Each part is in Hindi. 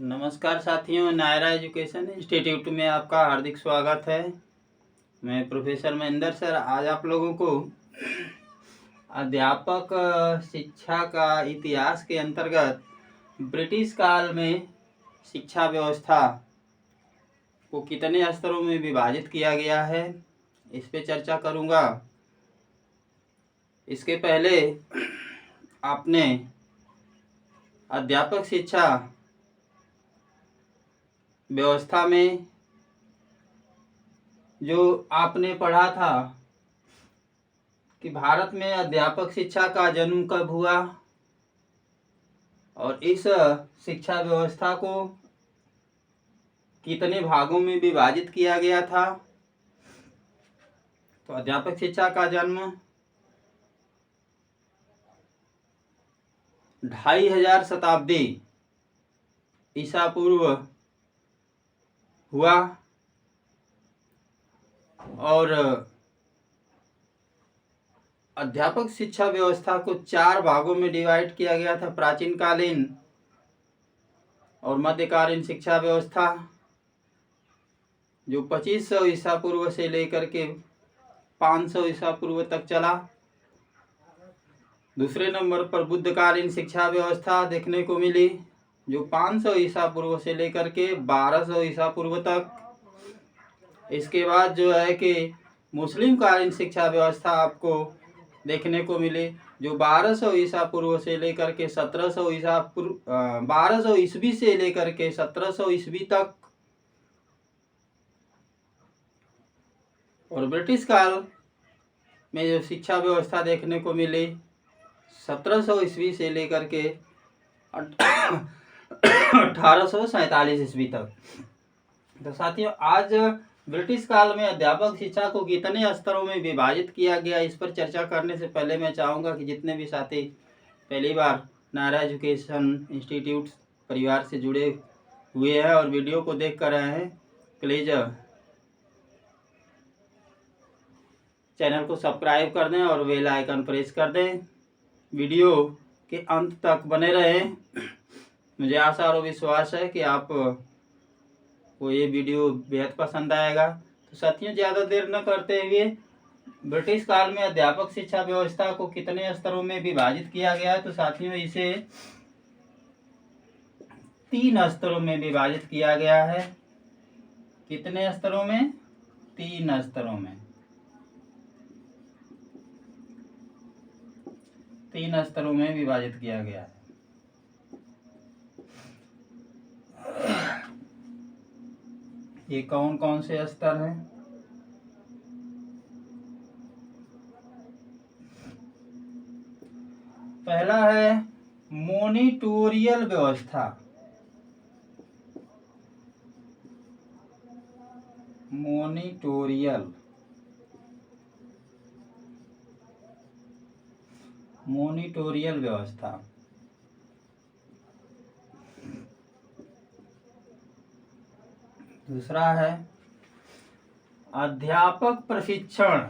नमस्कार साथियों, नायरा एजुकेशन इंस्टीट्यूट में आपका हार्दिक स्वागत है। मैं प्रोफेसर महेंद्र सर आज आप लोगों को अध्यापक शिक्षा का इतिहास के अंतर्गत ब्रिटिश काल में शिक्षा व्यवस्था को कितने स्तरों में विभाजित किया गया है इस पे चर्चा करूँगा। इसके पहले आपने अध्यापक शिक्षा व्यवस्था में जो आपने पढ़ा था कि भारत में अध्यापक शिक्षा का जन्म कब हुआ और इस शिक्षा व्यवस्था को कितने भागों में विभाजित किया गया था। तो अध्यापक शिक्षा का जन्म 2500 शताब्दी ईसा पूर्व हुआ और अध्यापक शिक्षा व्यवस्था को 4 भागों में डिवाइड किया गया था। प्राचीन कालीन और मध्यकालीन शिक्षा व्यवस्था जो 2500 ईसा पूर्व से लेकर के 500 ईसा पूर्व तक चला। दूसरे नंबर पर बुद्धकालीन शिक्षा व्यवस्था देखने को मिली जो 500 ईसा पूर्व से लेकर के 1200 ईसा पूर्व तक। इसके बाद जो है कि मुस्लिम कालीन शिक्षा व्यवस्था आपको देखने को मिली जो 1200 ईसा पूर्व से लेकर के 1700 ईसा पूर्व 1200 ईस्वी से लेकर के 1700 ईस्वी तक। और ब्रिटिश काल में जो शिक्षा व्यवस्था देखने को मिली 1700 ईस्वी से लेकर के 1847 ईस्वी तक। तो साथियों आज ब्रिटिश काल में अध्यापक शिक्षा को कितने स्तरों में विभाजित किया गया इस पर चर्चा करने से पहले मैं चाहूँगा कि जितने भी साथी पहली बार नायरा एजुकेशन इंस्टीट्यूट परिवार से जुड़े हुए हैं और वीडियो को देख कर रहे हैं प्लीज़ चैनल को सब्सक्राइब कर दें और बेल आइकन प्रेस कर दें। वीडियो के अंत तक बने रहें। मुझे आशा और विश्वास है कि आप को ये वीडियो बेहद पसंद आएगा। तो साथियों ज़्यादा देर न करते हुए ब्रिटिश काल में अध्यापक शिक्षा व्यवस्था को कितने स्तरों में विभाजित किया गया है। तो साथियों इसे 3 स्तरों में विभाजित किया गया है। कितने स्तरों में? 3 स्तरों में। 3 स्तरों में विभाजित किया गया है। ये कौन कौन से स्तर हैं? पहला है मॉनिटोरियल व्यवस्था। मॉनिटोरियल व्यवस्था। दूसरा है अध्यापक प्रशिक्षण।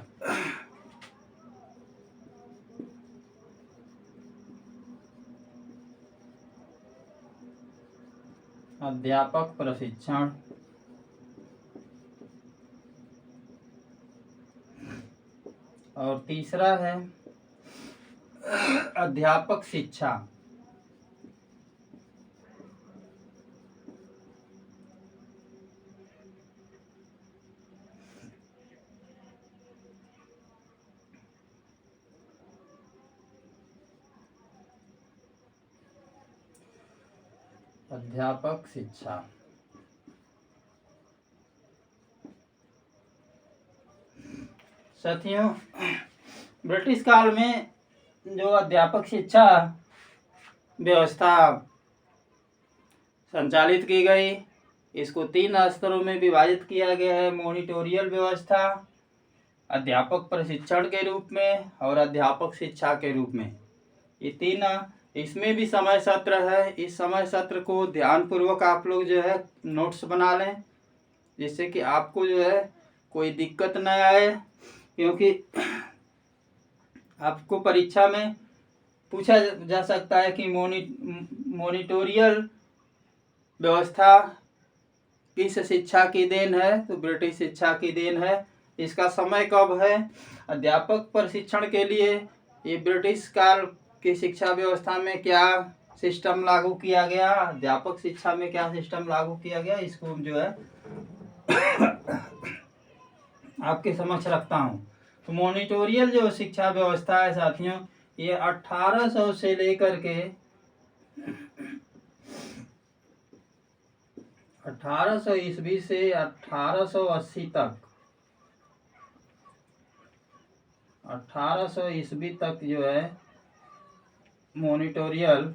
अध्यापक प्रशिक्षण। और तीसरा है अध्यापक शिक्षा। अध्यापक शिक्षा। साथियों ब्रिटिश काल में जो अध्यापक शिक्षा व्यवस्था संचालित की गई इसको 3 स्तरों में विभाजित किया गया है। मॉनिटोरियल व्यवस्था, अध्यापक प्रशिक्षण के रूप में और अध्यापक शिक्षा के रूप में। ये 3 इसमें भी समय सत्र है। इस समय सत्र को ध्यानपूर्वक आप लोग जो है नोट्स बना लें जिससे कि आपको जो है कोई दिक्कत न आए, क्योंकि आपको परीक्षा में पूछा जा सकता है कि मॉनिटोरियल व्यवस्था किस शिक्षा की देन है? तो ब्रिटिश शिक्षा की देन है। इसका समय कब है? अध्यापक प्रशिक्षण के लिए ये ब्रिटिश काल की शिक्षा व्यवस्था में क्या सिस्टम लागू किया गया, अध्यापक शिक्षा में क्या सिस्टम लागू किया गया, इसको जो है आपके समक्ष रखता हूँ। तो मॉनिटोरियल जो शिक्षा व्यवस्था है साथियों, ये 1800 से लेकर के 1800 ईस्वी से 1880 तक, 1800 ईस्वी तक जो है मॉनिटोरियल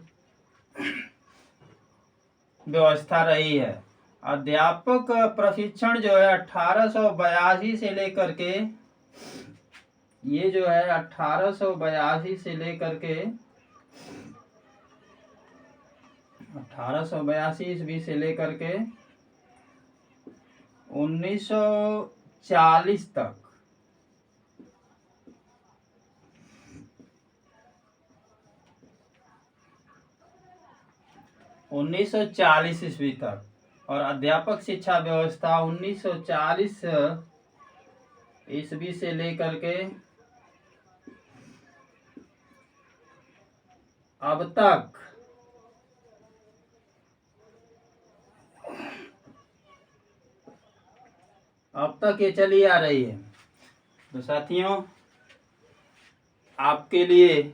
व्यवस्था रही है। अध्यापक प्रशिक्षण जो है 1882 से लेकर के, ये जो है 1882 से लेकर के 1882 ईस्वी से लेकर के 1940 तक, 1940 ईस्वी तक, और अध्यापक शिक्षा व्यवस्था 1940 ईस्वी से लेकर के अब तक ये चली आ रही है। तो साथियों, आपके लिए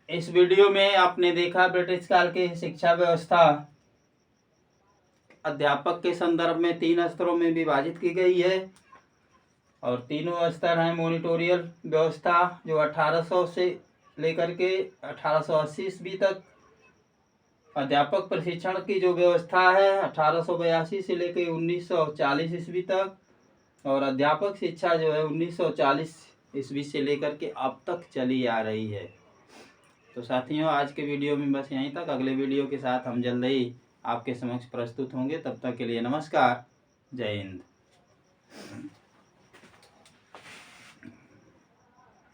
इस वीडियो में आपने देखा ब्रिटिश काल की शिक्षा व्यवस्था अध्यापक के संदर्भ में 3 स्तरों में विभाजित की गई है, और तीनों स्तर हैं मॉनिटोरियल व्यवस्था जो 1800 से लेकर के 1880 ईस्वी तक, अध्यापक प्रशिक्षण की जो व्यवस्था है 1882 से लेकर 1940 ईस्वी तक, और अध्यापक शिक्षा जो है 1940 ईस्वी से लेकर के अब तक चली आ रही है। तो साथियों, आज के वीडियो में बस यहीं तक। अगले वीडियो के साथ हम जल्द ही आपके समक्ष प्रस्तुत होंगे। तब तक के लिए नमस्कार, जय हिंद।